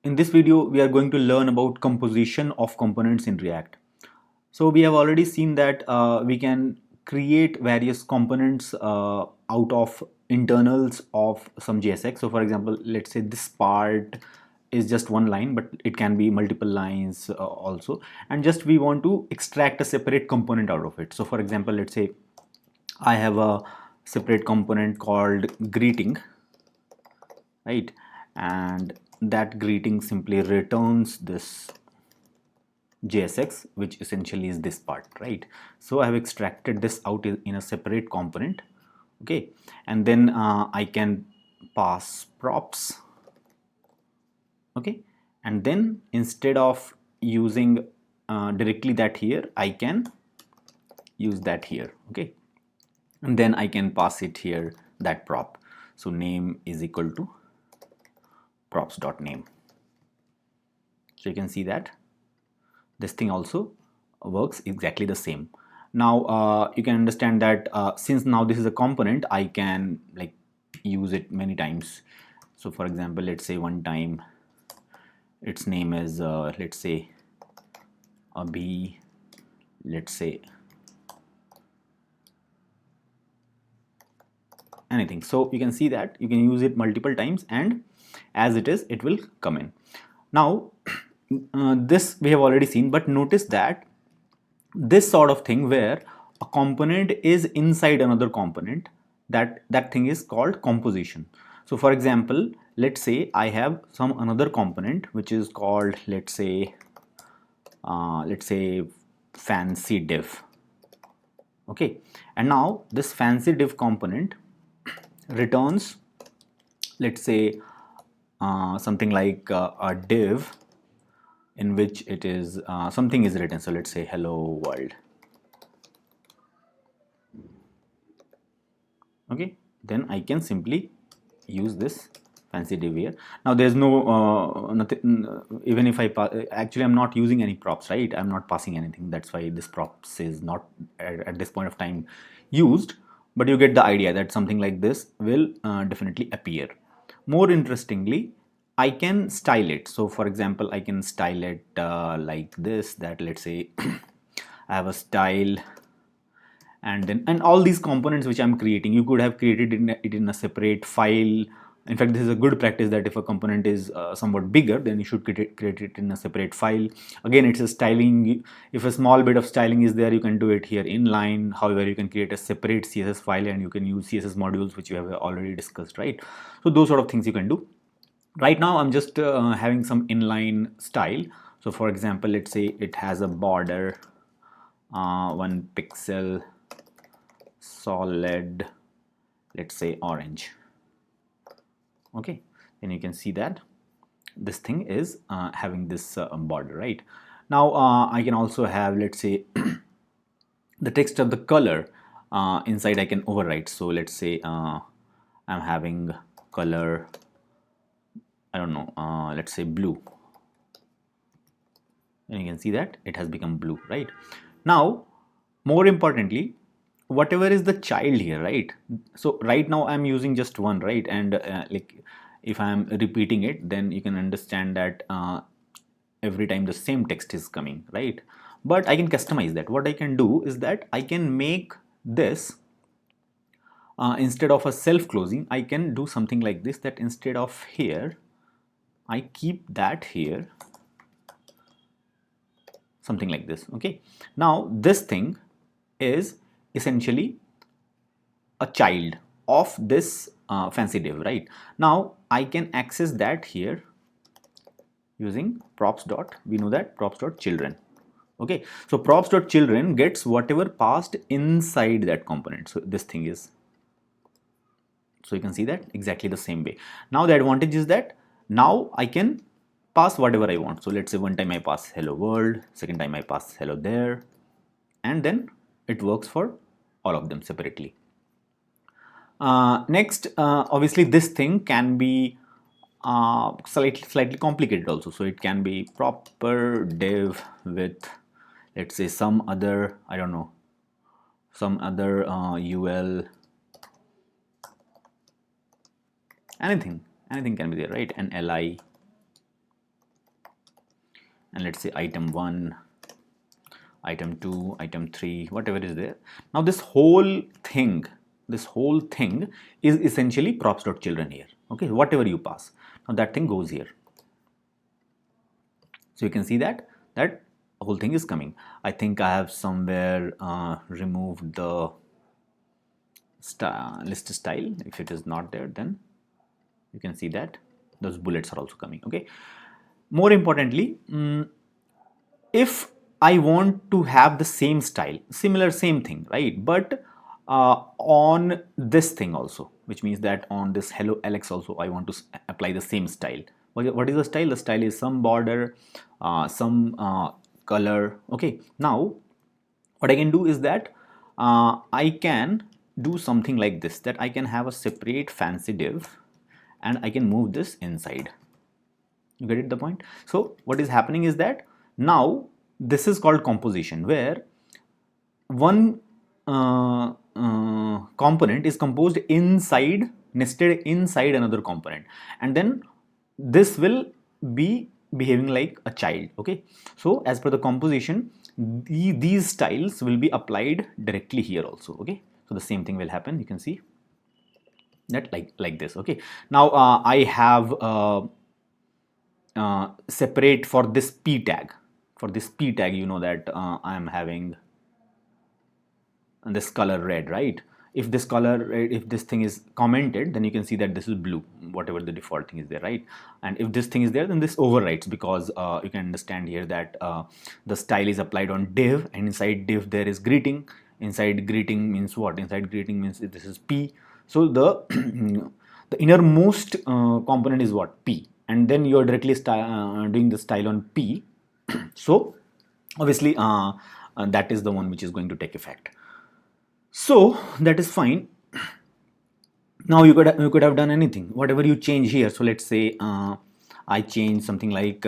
In this video, we are going to learn about composition of components in React. So we have already seen that we can create various components out of internals of some JSX. So for example, let's say this part is just one line, but it can be multiple lines also. And just we want to extract a separate component out of it. So for example, let's say I have a separate component called greeting, right? And that greeting simply returns this JSX, which essentially is this part, right? So I have extracted this out in a separate component, okay? And then I can pass props, okay? And then instead of using directly that here, I can use that here, okay? And then I can pass it here, that prop. So name is equal to props.name. So you can see that this thing also works exactly the same. Now you can understand that since now this is a component, I can like use it many times. So for example, let's say one time its name is let's say Abhi, let's say anything. So you can see that you can use it multiple times, and as it is, it will come in. Now this we have already seen, but notice that this sort of thing where a component is inside another component, that thing is called composition. So for example, let's say I have some another component which is called let's say fancy div, okay? And now this fancy div component returns let's say something like a div in which it is something is written. So let's say hello world, okay? Then I can simply use this fancy div here. Now there's no nothing, even if I actually I'm not using any props, right? I'm not passing anything. That's why this props is not at this point of time used, but you get the idea that something like this will definitely appear. More interestingly, I can style it. So for example, I can style it like this, that let's say I have a style, and then and all these components which I'm creating, you could have created it in a separate file. In fact, this is a good practice that if a component is somewhat bigger, then you should create it in a separate file. Again, it's a styling. If a small bit of styling is there, you can do it here inline. However, you can create a separate CSS file and you can use CSS modules, which you have already discussed, right? So those sort of things you can do. Right now, I'm just having some inline style. So for example, let's say it has a border 1 pixel solid, let's say orange, okay? Then you can see that this thing is having this border, right? Now I can also have let's say the text of the color inside I can overwrite. So let's say I'm having color, I don't know, let's say blue, and you can see that it has become blue, right? Now more importantly, whatever is the child here, right? So right now I'm using just one, right? And like if I'm repeating it, then you can understand that every time the same text is coming, right? But I can customize that. What I can do is that I can make this instead of a self-closing, I can do something like this, that instead of here I keep that here, something like this, okay? Now this thing is essentially a child of this fancy div, right? Now I can access that here using props dot, we know that props dot children, okay? So props dot children gets whatever passed inside that component. So this thing is, so you can see that exactly the same way. Now the advantage is that now I can pass whatever I want. So let's say one time I pass hello world, second time I pass hello there, and then it works for all of them separately. Next, obviously this thing can be slightly complicated also. So it can be proper div with let's say some other, I don't know, some other UL, anything can be there, right? And li, and let's say item 1, item 2, item 3, whatever is there. Now this whole thing is essentially props.children here. Okay, whatever you pass, now that thing goes here. So you can see that whole thing is coming. I think I have somewhere removed the list style. If it is not there, then you can see that those bullets are also coming. Okay, more importantly, if I want to have the same style, similar, same thing, right? But on this thing also, which means that on this hello Alex also, I want to apply the same style. What is the style? The style is some border, some color. Okay, now what I can do is that I can do something like this, that I can have a separate fancy div and I can move this inside. You get it, the point? So what is happening is that now this is called composition, where one component is composed nested inside another component, and then this will be behaving like a child. Okay, so as per the composition, these styles will be applied directly here also. Okay, so the same thing will happen. You can see that like this. Okay, now I have separate for this p tag. For this p tag, you know that I am having this color red, right? If this color, if this thing is commented, then you can see that this is blue, whatever the default thing is there, right? And if this thing is there, then this overwrites, because you can understand here that the style is applied on div, and inside div there is greeting. Inside greeting means what? Inside greeting means this is p. So the the innermost component is what? P, and then you are directly doing the style on p. So obviously that is the one which is going to take effect. So that is fine. Now you could have done anything, whatever you change here. So let's say I change something like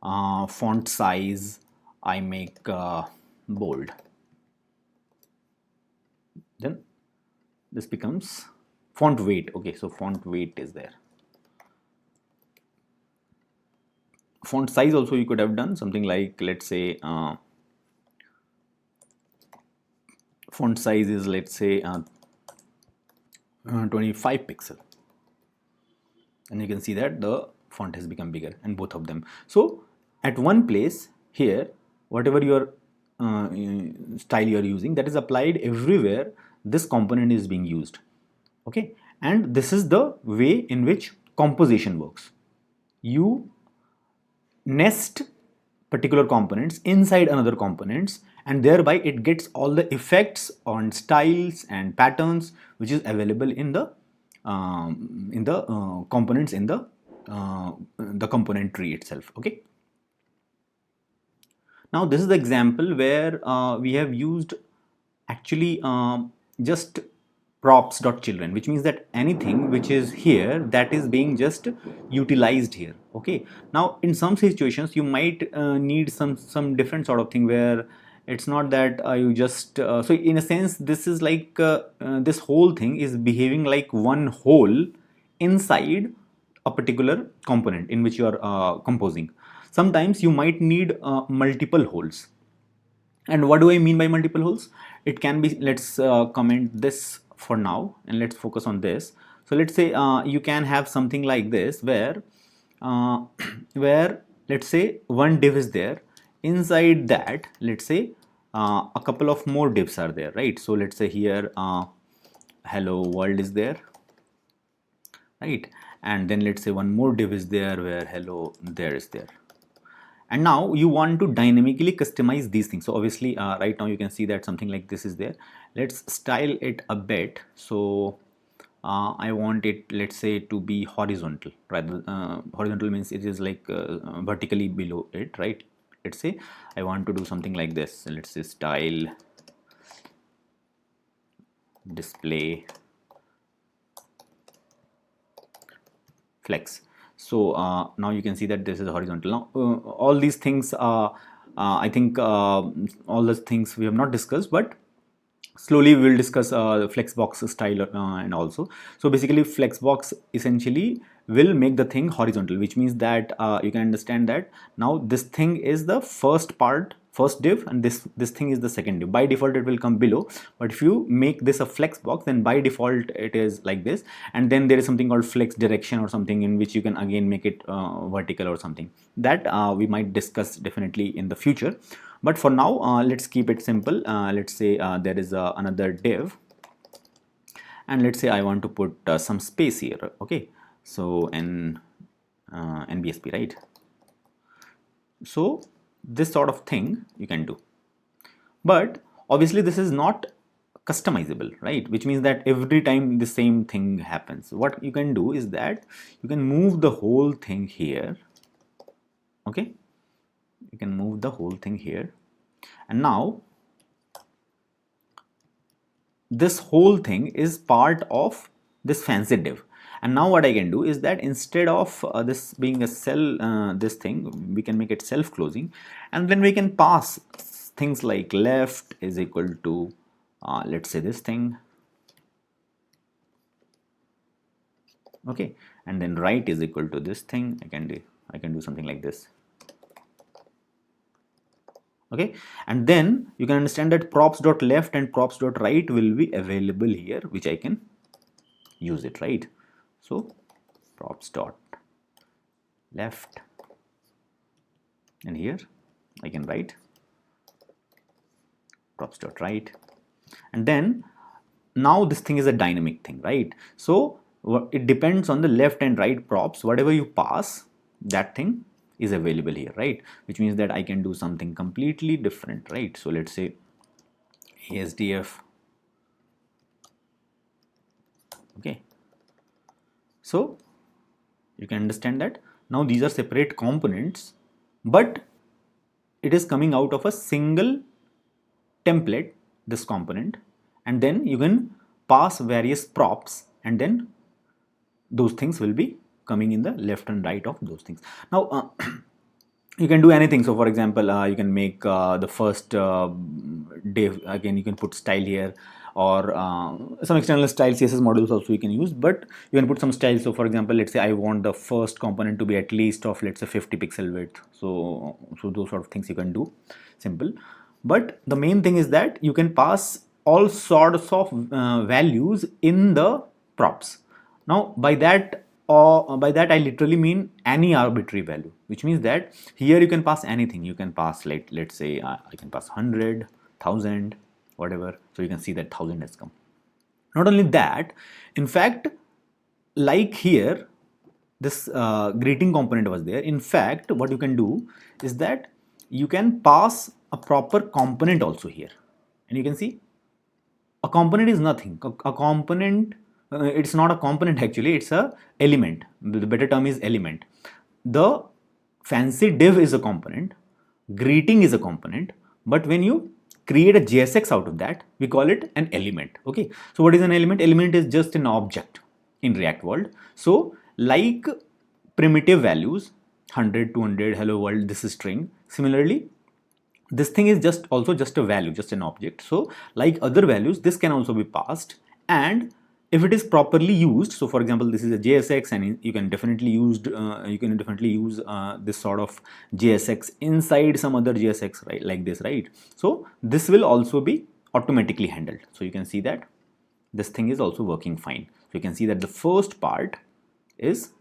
font size, I make bold, then this becomes font weight. Okay, so font weight is there. Font size also you could have done something like, let's say font size is, let's say 25 pixel, and you can see that the font has become bigger, and both of them. So at one place here, whatever your style you are using, that is applied everywhere this component is being used. Okay, and this is the way in which composition works. You nest particular components inside another components, and thereby it gets all the effects on styles and patterns which is available in the components in the component tree itself. Okay, now this is the example where we have used actually just props.children, which means that anything which is here, that is being just utilized here. Okay, now in some situations you might need some different sort of thing, where it's not that you just so in a sense this is like this whole thing is behaving like one whole inside a particular component in which you are composing. Sometimes you might need multiple holes. And what do I mean by multiple holes? It can be, let's comment this for now and let's focus on this. So let's say you can have something like this, where let's say one div is there. Inside that, let's say a couple of more divs are there, right? So let's say here hello world is there, right? And then let's say one more div is there where hello there is there. And now you want to dynamically customize these things. So obviously right now you can see that something like this is there. Let's style it a bit. So I want it, let's say, to be horizontal, rather horizontal means it is like vertically below it, right? Let's say I want to do something like this. Let's say style display flex. So now you can see that this is horizontal. Now all these things I think all those things we have not discussed, but Slowly we will discuss flexbox style and also. So basically flexbox essentially will make the thing horizontal, which means that you can understand that now this thing is the first part, first div, and this thing is the second div. By default it will come below, but if you make this a flex box, then by default it is like this, and then there is something called flex direction or something, in which you can again make it vertical or something that we might discuss definitely in the future. But for now, let's keep it simple. Let's say there is another div, and let's say I want to put some space here. Okay, so NBSP, right? So this sort of thing you can do, but obviously this is not customizable, right? Which means that every time the same thing happens. What you can do is that you can move the whole thing here. Okay, you can move the whole thing here, and now this whole thing is part of this fancy div. And now what I can do is that instead of this being a cell, this thing, we can make it self-closing, and then we can pass things like left is equal to let's say this thing, okay, and then right is equal to this thing. I can do something like this. Okay, and then you can understand that props.left and props.right will be available here, which I can use it, right? So props.left, and here I can write props.right, and then now this thing is a dynamic thing, right? So it depends on the left and right props. Whatever you pass, that thing is available here, right? Which means that I can do something completely different, right? So let's say ASDF. Okay, so you can understand that now these are separate components, but it is coming out of a single template, this component, and then you can pass various props, and then those things will be coming in the left and right of those things. Now you can do anything. So for example, you can make the first div, again you can put style here, or some external style CSS modules also you can use, but you can put some style. So for example, let's say I want the first component to be at least of, let's say, 50 pixel width. So those sort of things you can do, simple. But the main thing is that you can pass all sorts of values in the props. Now by that I literally mean any arbitrary value, which means that here you can pass anything. You can pass, like, let's say I can pass 100, 1000, whatever. So you can see that 1000 has come. Not only that, in fact, like here this greeting component was there. In fact, what you can do is that you can pass a proper component also here, and you can see a component is nothing. A component, it's not a component actually, it's a element. The better term is element. The fancy div is a component, greeting is a component, but when you create a JSX out of that, we call it an element. Okay, so what is an element? Element is just an object in React world. So like primitive values, 100, 200, hello world, this is string. Similarly, this thing is just a value, just an object. So like other values, this can also be passed, and if it is properly used, so for example, this is a JSX, and you can definitely use this sort of JSX inside some other JSX, right? Like this, right? So this will also be automatically handled. So you can see that this thing is also working fine. So you can see that the first part is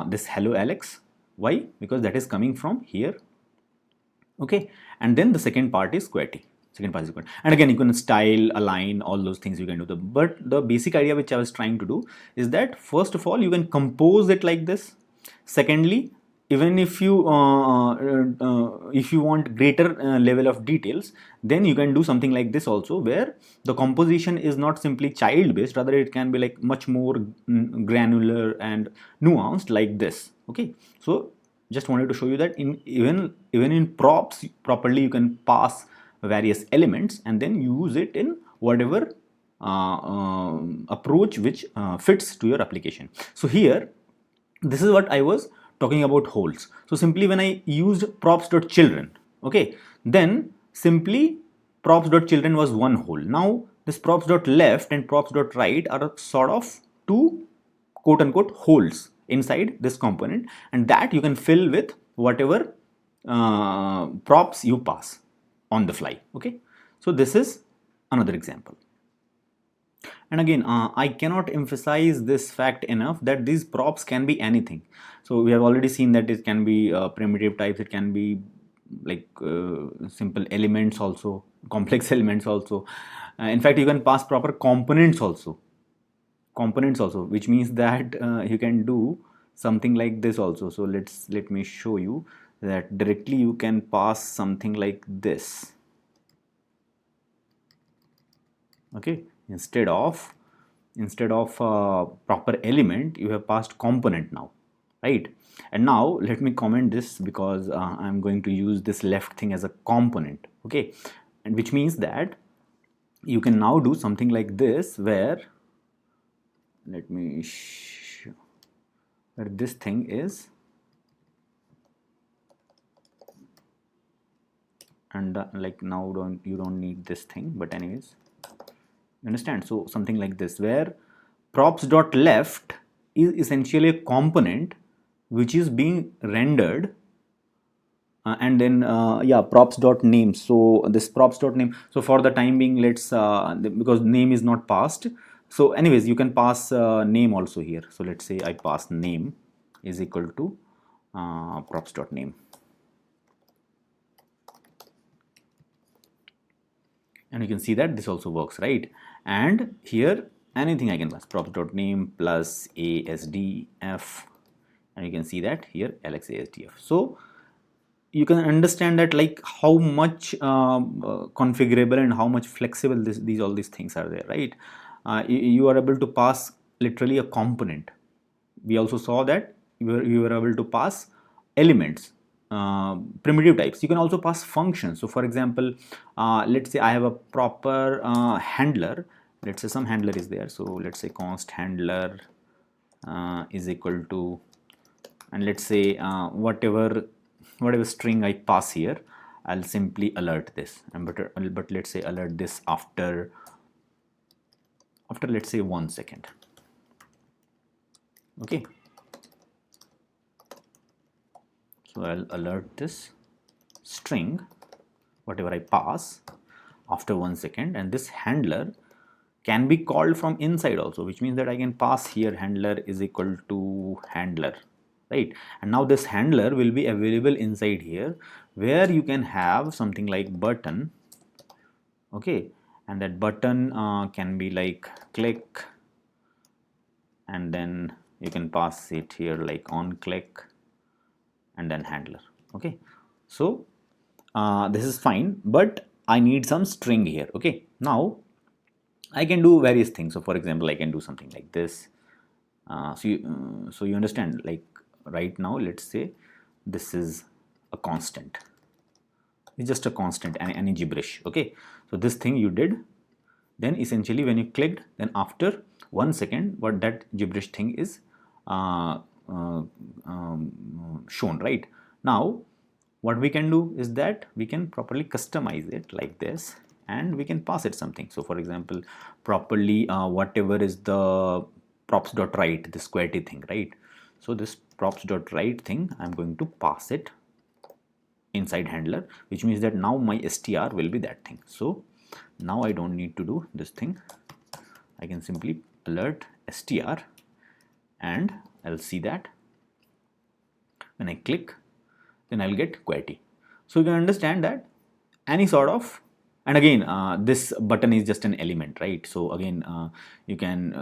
this hello Alex. Why? Because that is coming from here. Okay, and then the second part is QWERTY. Second part is QWERTY. And again, you can style, align, all those things you can do. But the basic idea which I was trying to do is that first of all, you can compose it like this. Secondly, even if you want greater level of details, then you can do something like this also, where the composition is not simply child based, rather it can be like much more granular and nuanced like this. Okay, so just wanted to show you that even in props properly you can pass various elements and then use it in whatever approach which fits to your application. So here, this is what I was talking about holds. So simply when I used props.children, okay, then simply props.children was one whole. Now this props.left and props.right are sort of two quote unquote holes inside this component, and that you can fill with whatever props you pass on the fly. Okay, so this is another example. And again, I cannot emphasize this fact enough that these props can be anything. So we have already seen that it can be primitive types, it can be like simple elements also, complex elements also. In fact, you can pass proper components also, which means that you can do something like this also. So let me show you that directly you can pass something like this. Okay, instead of proper element, you have passed component now, right? And now let me comment this, because I'm going to use this left thing as a component. Okay, and which means that you can now do something like this, where let me show where this thing is, and like now you don't need this thing, but anyways, you understand? So something like this, where props.left is essentially a component which is being rendered, and then yeah, props.name. So this props.name, so for the time being, let's because name is not passed, so anyways you can pass name also here. So let's say I pass name is equal to props.name, and you can see that this also works, right? And here anything I can pass, props.name plus ASDF, and you can see that here LXASDF. So you can understand that like how much configurable and how much flexible all these things are there, right? You are able to pass literally a component. We also saw that you were able to pass elements, primitive types. You can also pass functions. So for example, let's say I have a proper handler. Let's say some handler is there, so let's say const handler is equal to, and let's say whatever string I pass here, I'll simply alert this, but let's say alert this after let's say 1 second. Okay, so I'll alert this string whatever I pass after 1 second, and this handler can be called from inside also, which means that I can pass here handler is equal to handler, right? And now this handler will be available inside here, where you can have something like button. Okay, and that button can be like click, and then you can pass it here like on click, and then handler. Okay, so this is fine, but I need some string here. Okay, now I can do various things. So for example, I can do something like this. So you understand, like right now, let's say this is a constant. It's just a constant, any gibberish. Okay, so this thing you did, then essentially when you clicked, then after 1 second, what that gibberish thing is shown, right? Now what we can do is that we can properly customize it like this, and we can pass it something. So for example, properly whatever is the props.write, this QWERTY thing, right? So this props.write thing, I'm going to pass it inside handler, which means that now my str will be that thing. So now I don't need to do this thing. I can simply alert str, and I'll see that when I click, then I'll get QWERTY. So you can understand that any sort of, and again this button is just an element, right? So again you can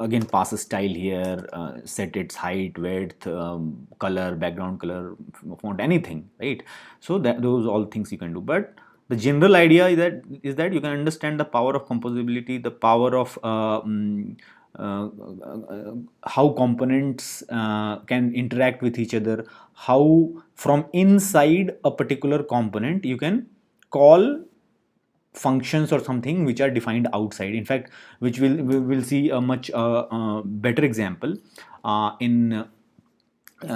again pass a style here, set its height, width, color, background color, font, anything, right? So that those all things you can do, but the general idea is that you can understand the power of composability, the power of how components can interact with each other, how from inside a particular component you can call functions or something which are defined outside. In fact, we will see a much better example in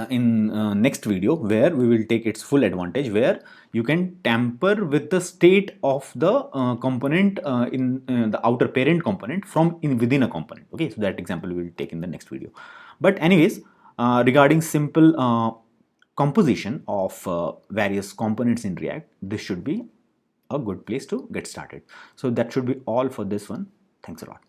in next video, where we will take its full advantage, where you can tamper with the state of the component in the outer parent component from within a component. Okay, so that example we will take in the next video. But anyways, regarding simple composition of various components in React, this should be a good place to get started. So that should be all for this one. Thanks a lot.